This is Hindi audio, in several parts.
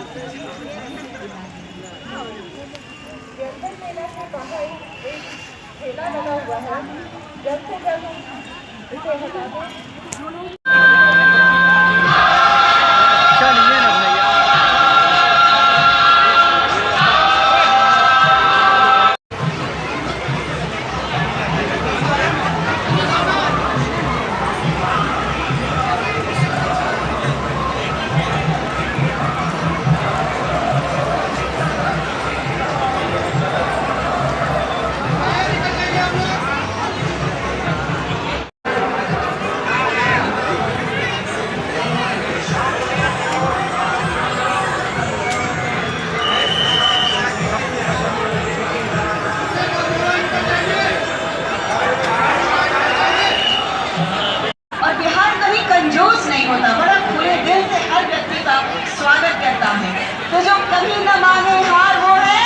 जंगल मेला के बाहर एक ठेला लगा हुआ है, जल्द से जल्द इसे हटा दें। चलिए ना भैया। बड़ा पूरे दिल से हर व्यक्ति का स्वागत करता है। तो जो कभी न माने हार वो है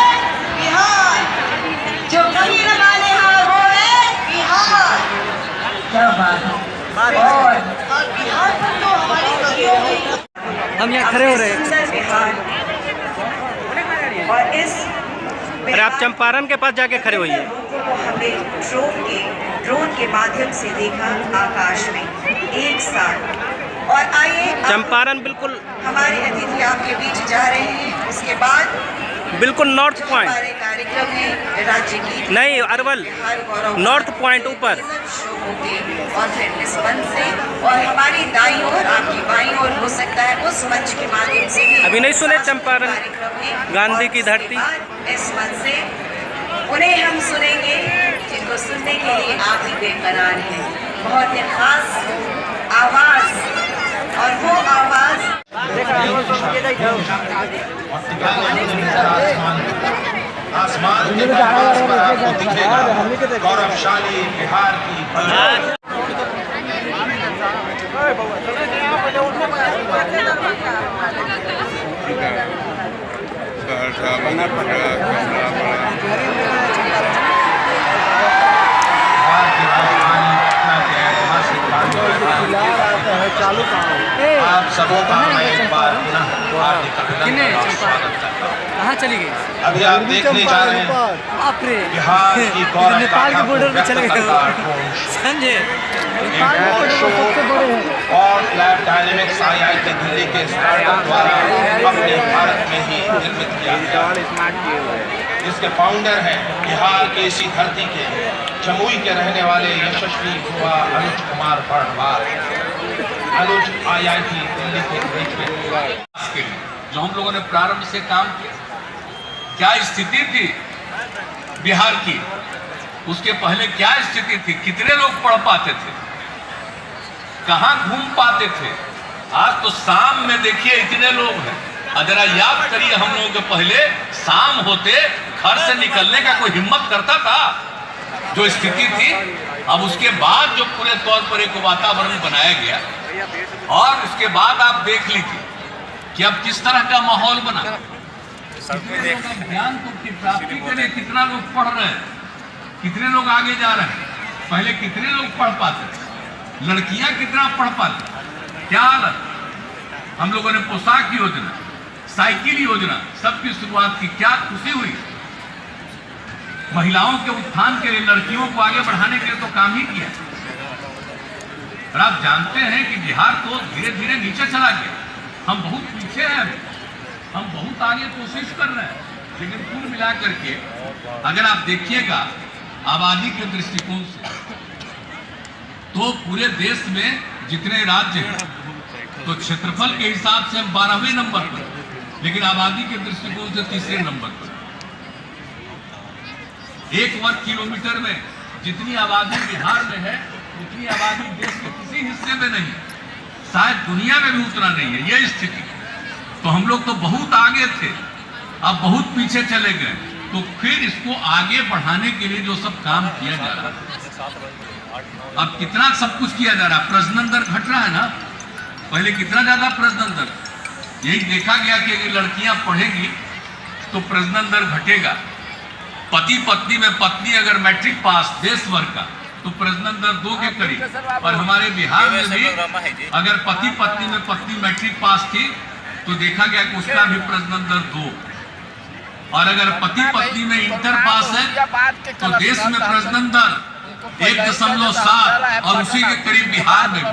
बिहार, जो कभी न माने हार वो है बिहार। क्या बात है। और बिहार पर तो हमारी नदियों में हम यहाँ खड़े हो रहे हैं। सुंदर बिहार। और इस अरे आप चंपारण के पास जाके खड़े होइए। हमने ड्रोन के माध्यम से देखा आकाश में एक साथ। और आइए चंपारण बिल्कुल हमारे अतिथि आपके बीच जा रहे हैं। उसके बाद बिल्कुल नॉर्थ पॉइंट, हमारे कार्यक्रम में राज्य की नहीं अरवल नॉर्थ पॉइंट ऊपर और फिर इस मंच से और हमारी दाईं ओर आपकी बाईं ओर हो सकता है उस मंच के माध्यम से भी अभी नहीं सुने चंपारण गांधी की धरती। इस मंच से उन्हें हम सुनेंगे जिनको सुनने के लिए आप ही बेकरार हैं। बहुत ही खास आवाज और वो आवाज आसमान के परवास पर आपको दिखेगा गौरवशाली बिहार की आप सबों का मैं एक बार पुनः हार्दिक अभिनंदन और स्वागत करता हूँ। कहाँ चली गई? अभी आप देखने जा रहे हैं बिहार की गौरव नेपाल के बॉर्डर पे चले गए समझे। और लैब डायनेमिक्स IIT दिल्ली के स्टार्टअप द्वारा अपने भारत में ही निर्मित किया गया, जिसके फाउंडर हैं बिहार के इसी धरती के जमुई के रहने वाले यशस्वी युवा अनुज कुमार बर्णवाल। अनुज IIT दिल्ली के ग्रेजुएट। जो हम लोगों ने प्रारंभ से काम किया, क्या स्थिति थी बिहार की, उसके पहले क्या स्थिति थी, कितने लोग पढ़ पाते थे, कहां घूम पाते थे। आज तो शाम में देखिए इतने लोग हैं। जरा याद करिए हम लोगों के पहले शाम होते घर से निकलने का कोई हिम्मत करता था, जो स्थिति थी। अब उसके बाद जो पूरे तौर पर एक वातावरण बनाया गया और उसके बाद आप देख लीजिए कि अब किस तरह का माहौल बना। ज्ञान की प्राप्ति के लिए कितना लोग पढ़ रहे हैं, कितने लोग आगे जा रहे हैं। पहले कितने लोग पढ़ पाते थे, लड़कियां कितना पढ़ पाती, क्या हालत। हम लोगों ने पोशाक योजना, साइकिल योजना सबकी शुरुआत की, क्या खुशी हुई। महिलाओं के उत्थान के लिए, लड़कियों को आगे बढ़ाने के लिए तो काम ही किया। और आप जानते हैं कि बिहार तो धीरे धीरे नीचे चला गया। हम बहुत पीछे हैं, हम बहुत आगे कोशिश कर रहे हैं। लेकिन कुल मिलाकर के अगर आप देखिएगा आबादी के दृष्टिकोण से, तो पूरे देश में जितने राज्य हैं, तो क्षेत्रफल के हिसाब से हम 12वें नंबर पर, लेकिन आबादी के दृष्टिकोण से तीसरे नंबर पर। 1 वर्ग किलोमीटर में जितनी आबादी बिहार में है, उतनी आबादी देश के किसी हिस्से में नहीं, शायद दुनिया में भी उतना नहीं है। यह स्थिति, तो हम लोग तो बहुत आगे थे, अब बहुत पीछे चले गए। तो फिर इसको आगे बढ़ाने के लिए जो सब काम किया जा रहा है, अब कितना सब कुछ किया जा रहा है। प्रजनन दर घट रहा है ना, पहले कितना ज्यादा प्रजनन दर, यही देखा गया कि अगर लड़कियां पढ़ेंगी तो प्रजनन दर घटेगा। पति पत्नी में पत्नी अगर मैट्रिक पास देश भर का, तो प्रजनन दर 2 के करीब। और हमारे बिहार में भी अगर पति पत्नी में पत्नी मैट्रिक पास थी तो देखा गया कि उसका भी प्रजनन दर 2। और अगर पति पत्नी में इंटर पास है तो देश में प्रजनन दर 1.7 और उसी के करीब बिहार में भी।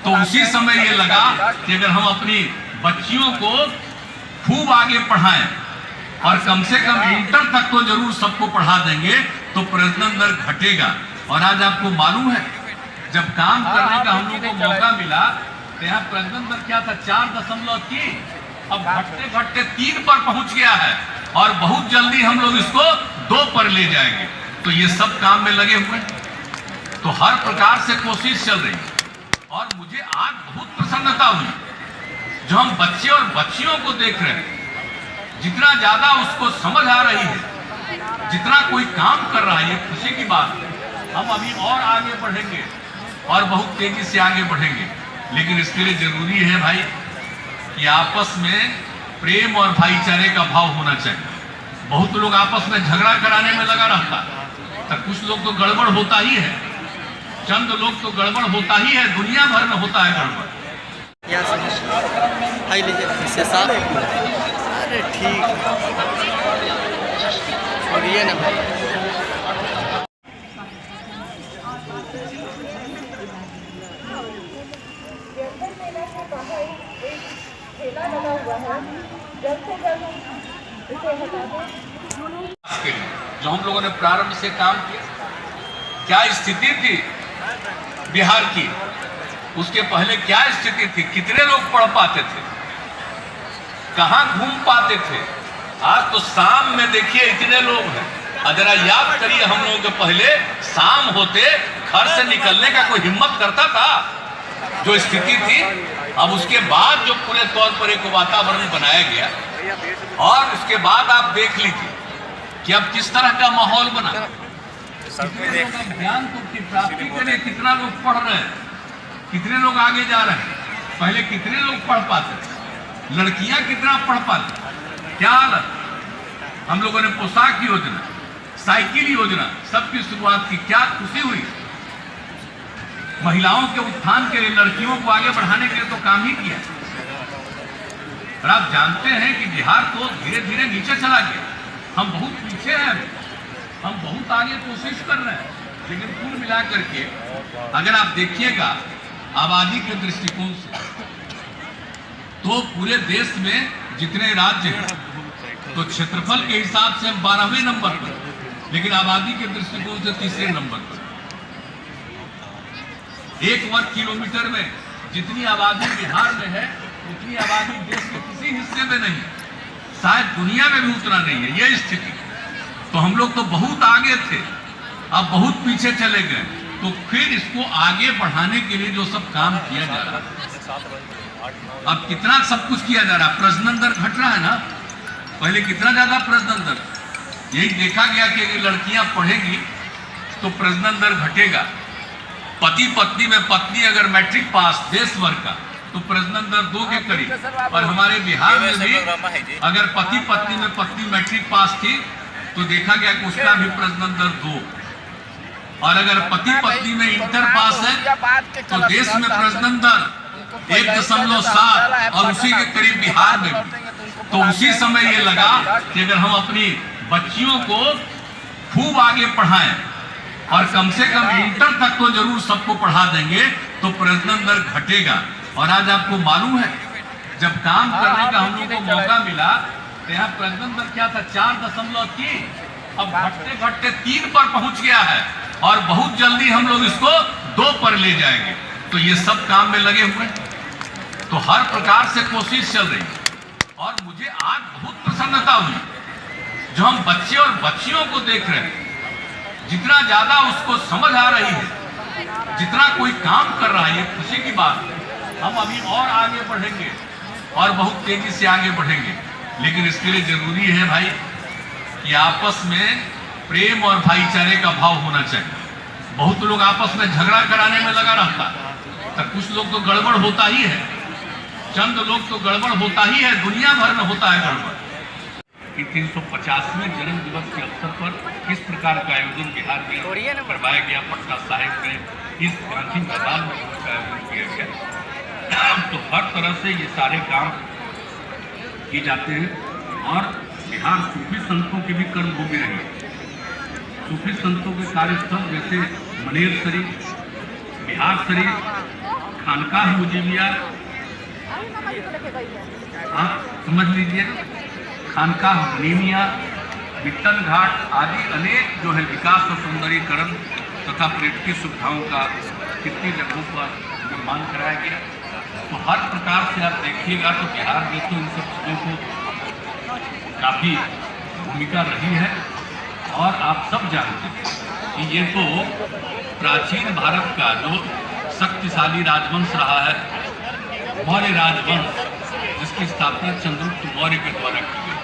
तो उसी समय ये लगा कि अगर हम अपनी बच्चियों को खूब आगे पढ़ाएं और कम से कम इंटर तक तो जरूर सबको पढ़ा देंगे तो प्रजनन दर घटेगा। और आज आपको मालूम है जब काम करने का हम लोग को मौका मिला तो यहाँ प्रजनन दर क्या था 4.3, अब घटते घटते 3 पर पहुंच गया है और बहुत जल्दी हम लोग इसको 2 पर ले जाएंगे। तो ये सब काम में लगे हुए, तो हर प्रकार से कोशिश चल रही है। और मुझे आज बहुत प्रसन्नता हुई जो हम बच्चे और बच्चियों को देख रहे हैं, जितना ज्यादा उसको समझ आ रही है, जितना कोई काम कर रहा है, ये खुशी की बात है। हम अभी और आगे बढ़ेंगे और बहुत तेजी से आगे बढ़ेंगे, लेकिन इसके लिए जरूरी है भाई कि आपस में प्रेम और भाईचारे का भाव होना चाहिए। बहुत लोग आपस में झगड़ा कराने में लगा रहता है, तो कुछ लोग तो गड़बड़ होता ही है, चंद लोग तो गड़बड़ होता ही है, दुनिया भर में होता है गड़बड़। अरे ठीक छोड़िए ना भाई। जंगल मेला के बाहर एक ठेला लगा हुआ है, जल्द से जल्द इसे हटा दें। जो हम लोगों ने प्रारंभ से काम किया, क्या स्थिति थी बिहार की, उसके पहले क्या स्थिति थी, कितने लोग पढ़ पाते थे, कहां घूम पाते थे। आज तो शाम में देखिए इतने लोग हैं। जरा याद करिए हम लोगों के पहले शाम होते घर से निकलने का कोई हिम्मत करता था, जो स्थिति थी। अब उसके बाद जो पूरे तौर पर एक वातावरण बनाया गया, और उसके बाद आप देख लीजिए कि अब किस तरह का माहौल बना, कितने लोग ज्ञान की प्राप्ति के लिए कितना लोग पढ़ रहे हैं, कितने लोग आगे जा रहे हैं। पहले कितने लोग पढ़ पाते थे, लड़कियां कितना पढ़ पाती, क्या हालत। हम लोगों ने पोशाक योजना, साइकिल योजना सबकी शुरुआत की, क्या खुशी हुई। महिलाओं के उत्थान के लिए, लड़कियों को आगे बढ़ाने के लिए तो काम ही किया। और आप जानते हैं कि बिहार तो धीरे धीरे नीचे चला गया, हम बहुत पीछे हैं, हम बहुत आगे कोशिश कर रहे हैं। लेकिन कुल मिलाकर के अगर आप देखिएगा आबादी के दृष्टिकोण से, तो पूरे देश में जितने राज्य हैं, तो क्षेत्रफल के हिसाब से हम 12वें नंबर पर, लेकिन आबादी के दृष्टिकोण से 3रे नंबर पर। 1 वर्ग किलोमीटर में जितनी आबादी बिहार में है, उतनी आबादी देश के किसी हिस्से में नहीं, शायद दुनिया में भी उतना नहीं है यह स्थिति। तो हम लोग तो बहुत आगे थे, अब बहुत पीछे चले गए। तो फिर इसको आगे बढ़ाने के लिए जो सब काम किया जा रहा है, अब कितना सब कुछ किया जा रहा है। प्रजनन दर घट रहा है ना, पहले कितना ज्यादा प्रजनन दर, यही देखा गया कि अगर लड़कियां पढ़ेगी तो प्रजनन दर घटेगा। पति पत्नी में पत्नी अगर मैट्रिक पास देश भर का, तो प्रजनन दर 2 के करीब। और हमारे बिहार में भी अगर पति पत्नी में पत्नी मैट्रिक पास थी तो देखा गया कि उसका भी प्रजनन दर 2। और अगर पति पत्नी में इंटर पास है तो देश में प्रजनन दर 1.7 और उसी के करीब बिहार में भी। तो उसी समय ये लगा कि अगर हम अपनी बच्चियों को खूब आगे पढ़ाएं और कम से कम इंटर तक तो जरूर सबको पढ़ा देंगे तो प्रजनन दर घटेगा। और आज आपको मालूम है जब काम करने का हम लोग को मौका मिला तो यहाँ प्रजनन दर क्या था 4.3, अब घटते घटते 3 पर पहुंच गया है और बहुत जल्दी हम लोग इसको 2 पर ले जाएंगे। तो ये सब काम में लगे हुए, तो हर प्रकार से कोशिश चल रही है। और मुझे आज बहुत प्रसन्नता हुई जो हम बच्चे और बच्चियों को देख रहे हैं, जितना ज्यादा उसको समझ आ रही है, जितना कोई काम कर रहा है, ये खुशी की बात है। हम अभी और आगे बढ़ेंगे और बहुत तेजी से आगे बढ़ेंगे, लेकिन इसके लिए जरूरी है भाई कि आपस में प्रेम और भाईचारे का भाव होना चाहिए। बहुत लोग आपस में झगड़ा कराने में लगा रहता है, तो कुछ लोग तो गड़बड़ होता ही है, चंद लोग तो गड़बड़ होता ही है, दुनिया भर में होता है गड़बड़। कि 350वें जन्म दिवस के अवसर पर इस प्रकार का आयोजन बिहार में करवाया गया। पटना साहिब में इस गांधी मैदान में इसका आयोजन किया गया। तो हर तरह से ये सारे काम किए जाते हैं। और बिहार सूफी संतों की भी कर्मभूमि रही है। सूफी संतों के कार्यस्थल जैसे मनेर शरीफ, बिहार शरीफ, खानकाह मुजीबिया, आप समझ लीजिए, खानकाह नीमिया, विट्ठल घाट आदि अनेक जो है विकास और सौंदर्यीकरण तथा पर्यटकीय सुविधाओं का कितनी जगहों पर निर्माण कराया गया। तो हर प्रकार से आप देखिएगा तो बिहार में तो इन सब चीज़ों को काफ़ी भूमिका रही है। और आप सब जानते हैं कि ये तो प्राचीन भारत का जो शक्तिशाली राजवंश रहा है, मौर्य राजवंश, जिसकी स्थापना चंद्रगुप्त मौर्य के द्वारा की गई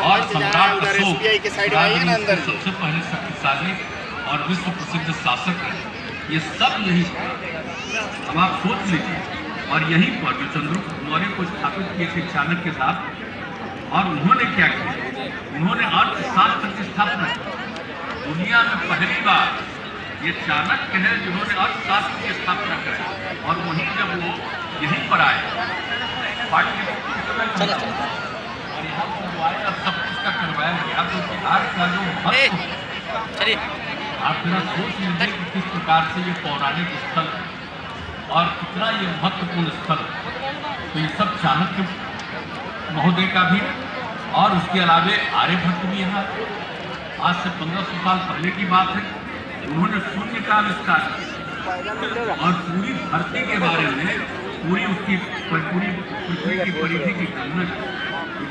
और सम्राट अशोक सबसे पहले शक्तिशाली और विश्व प्रसिद्ध शासक है। ये सब यही, अब आप सोच लीजिए, और यहीं पर जो चंद्रगुप्त मौर्य को स्थापित किए थे चाणक्य के साथ, और उन्होंने क्या किया, उन्होंने अर्थशास्त्र की स्थापना की। दुनिया में पहली बार ये चाणक्य है जिन्होंने अर्थशास्त्र की स्थापना कराई। और वहीं जब वो यहीं पर आए, और यहाँ पर जो आया सब कुछ का करवाया गया, तो बिहार का जो महत्व, आप जरा सोच लीजिए कि किस प्रकार से ये पौराणिक स्थल और कितना ये महत्वपूर्ण स्थल। तो ये सब चाणक्य महोदय का भी, और उसके अलावे आर्यभट्ट भी यहाँ, आज से 1500 साल पहले की बात है, उन्होंने शून्य का आविष्कार किया और पूरी धरती के बारे में, पूरी उसकी पूरी पृथ्वी की परिधि की गणना की।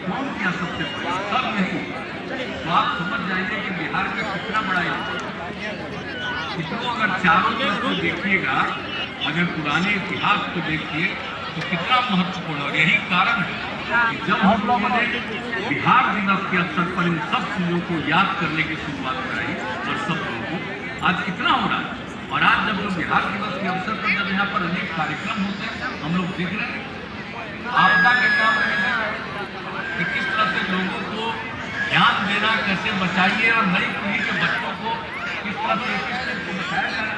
कौन किया सबसे पहले, सब नहीं। तो आप समझ जाइए कि बिहार का कितना बड़ा इसको अगर चारों तरफ को देखिएगा, अगर पुराने इतिहास को देखिए तो कितना महत्वपूर्ण। और यही कारण है कि जब हम लोगों ने बिहार दिवस के अवसर पर इन सब चीज़ों को याद करने की शुरुआत कराई और सब लोगों को आज कितना हो रहा है। और आज जब लोग बिहार दिवस के अवसर पर जब यहाँ पर अनेक कार्यक्रम होते हैं, हम लोग देख रहे हैं आपदा के काम रहेगा कि किस तरह से लोगों को ध्यान देना, कैसे बचाइए, और नई पीढ़ी के बच्चों को किस तरह से बचाया जा रहा है।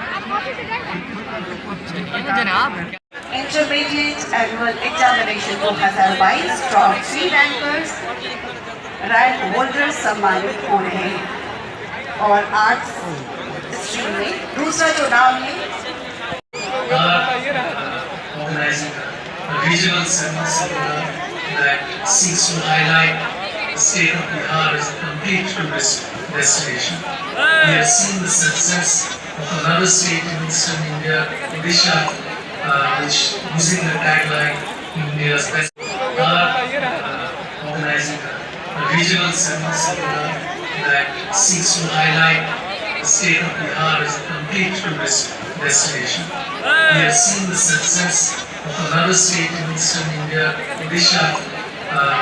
Intermediate annual examination 2022 from 3 rankers, rank holders सम्मानित हो रहे हैं। और आर्ट्स स्ट्रीम में दूसरा जो नाम है, organizing a regional seminar that seeks to highlight the state of Bihar as a complete tourist destination. We have seen the success of another state in eastern India, Odisha, which using the tagline India's best. Organizing a regional seminar that seeks to highlight the state of Bihar as a complete tourist destination. We have seen the success of another state in eastern India, Odisha,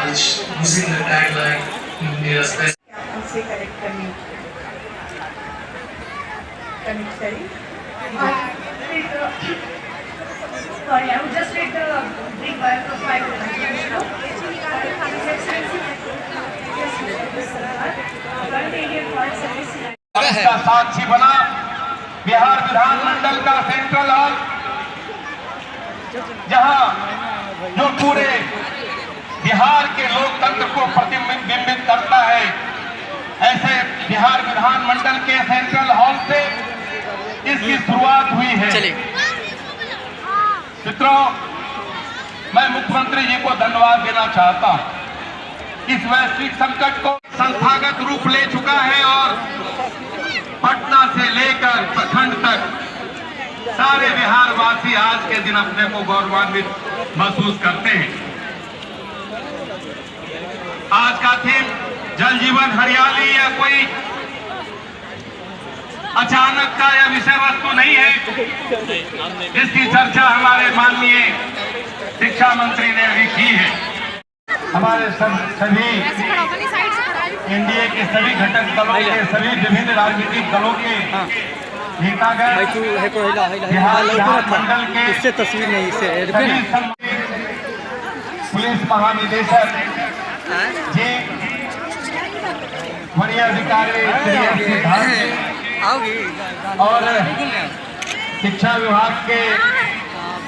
which using the tagline India's best. उनसे कनेक्ट करिए। Sorry, I would just read the brief bio of my इसका साक्षी बना बिहार विधानमंडल का सेंट्रल हॉल, जहां जो पूरे बिहार के लोकतंत्र को प्रतिबिंबित करता है, ऐसे बिहार विधानमंडल के सेंट्रल हॉल से इसकी शुरुआत हुई है। मित्रों, मैं मुख्यमंत्री जी को धन्यवाद देना चाहता हूं। इस वैश्विक संकट को संस्थागत रूप ले चुका है और पटना से लेकर प्रखंड तक सारे बिहार वासी आज के दिन अपने को गौरवान्वित महसूस करते हैं। आज का थीम जल जीवन हरियाली या कोई अचानक का यह विषय वस्तु नहीं है। इसकी चर्चा हमारे माननीय शिक्षा मंत्री ने भी की है। हमारे सभी एनडीए के सभी घटक दलों के, सभी विभिन्न राजनीतिक दलों के नेतागण, बिहार विधानमंडल के इससे तस्वीर नहीं, इससे सभी पुलिस महानिदेशक जी, वरीय अधिकारी और शिक्षा विभाग के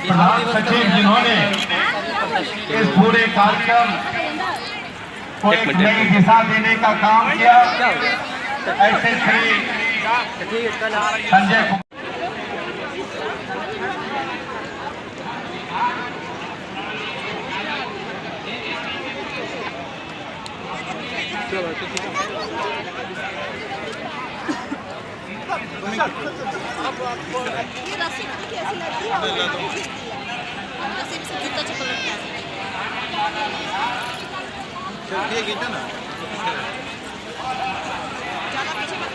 प्रधान सचिव, जिन्होंने इस पूरे कार्यक्रम को एक नई दिशा देने का काम किया। ऐसे श्री संजय ये रस्सी देखिए ऐसी लगती है रस्सी से जूता चप्पल लगता है। चलिए गीता ना ज़्यादा पीछे मत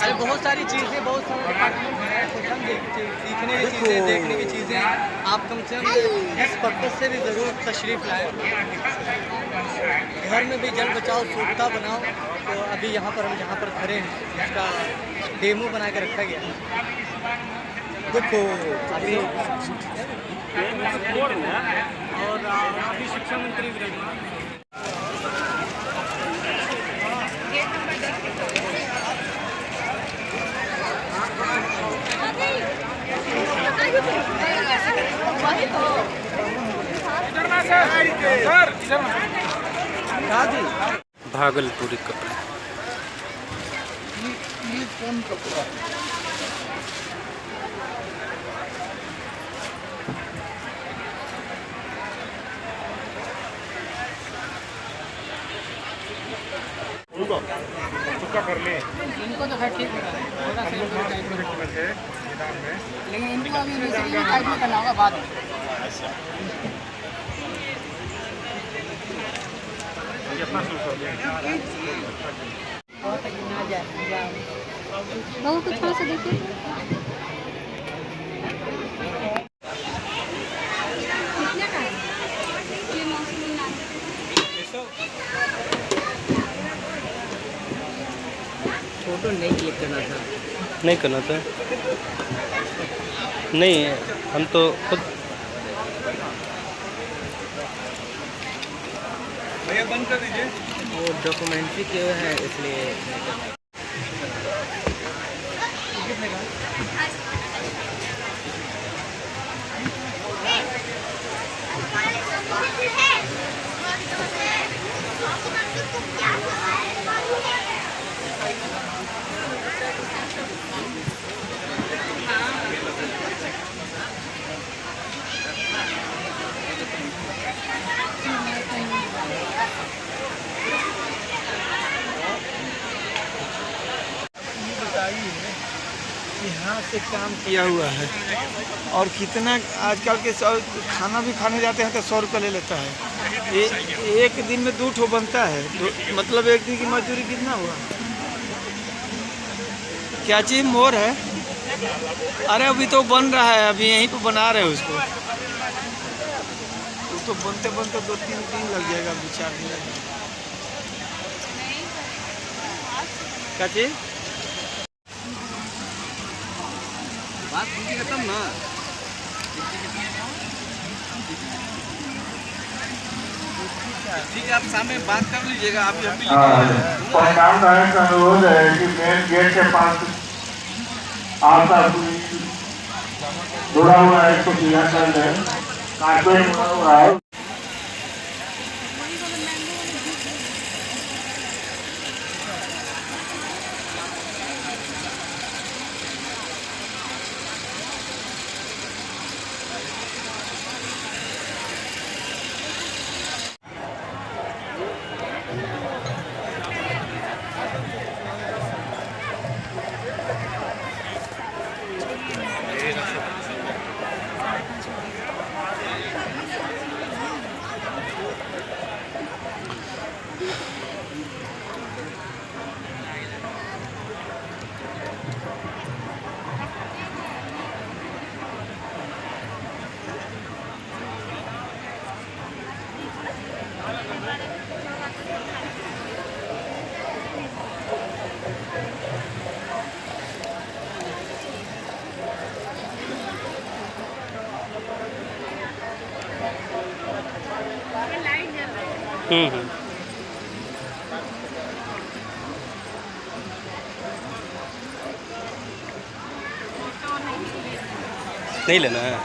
अरे बहुत सारी चीज़ें, बहुत सारे डिपार्टमेंट हैं, तो हम सीखने की चीज़ें, देखने की चीज़ें, आप कम से कम इस पर्पज़ से भी ज़रूर तशरीफ़ लाएं। घर में भी जल बचाओ सूखता बनाओ, तो अभी यहाँ पर हम जहाँ पर खड़े हैं उसका डेमो बना के रखा गया है। देखो अभी और अभी शिक्षा मंत्री भी भागलपुरी कपड़ा ये कौन कपड़ा कर ले इनको तो खैर ठीक है, थोड़ा सा लेकिन इनको अभी टाइट में करना होगा बाद में। बाबू को थोड़ा सा देखिए। कितने का है ये मौसमी नाम? फोटो नहीं क्लिक करना था, नहीं करना था। नहीं हम तो खुद बंद कर दीजिए, वो डॉक्यूमेंट्री के है इसलिए। यहाँ से काम किया हुआ है और कितना आजकल के खाना भी खाने जाते हैं तो 100 रुपये ले लेता है। एक दिन में 2 ठो बनता है, मतलब एक दिन की मजदूरी कितना हुआ? क्या चीज़ मोर है? अरे अभी तो बन रहा है, अभी यहीं पे बना रहे हैं उसको। वो तो बनते बनते 2-3 दिन लग जाएगा, 2-4 दिन लग जाएगा। क्या चीज़ बात कीजिएगा तब ना। ठीक है, आप सामने बात कर लीजिएगा। आप परिणाम नायक का अनुरोध है कि मेन गेट के पास आपका जुड़ा हुआ है, इसको सीधा कर दें। कारपेट बना हुआ है। नहीं लेना है।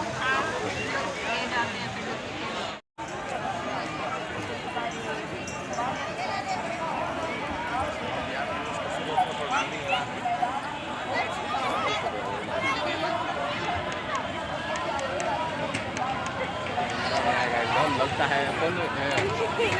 लगता है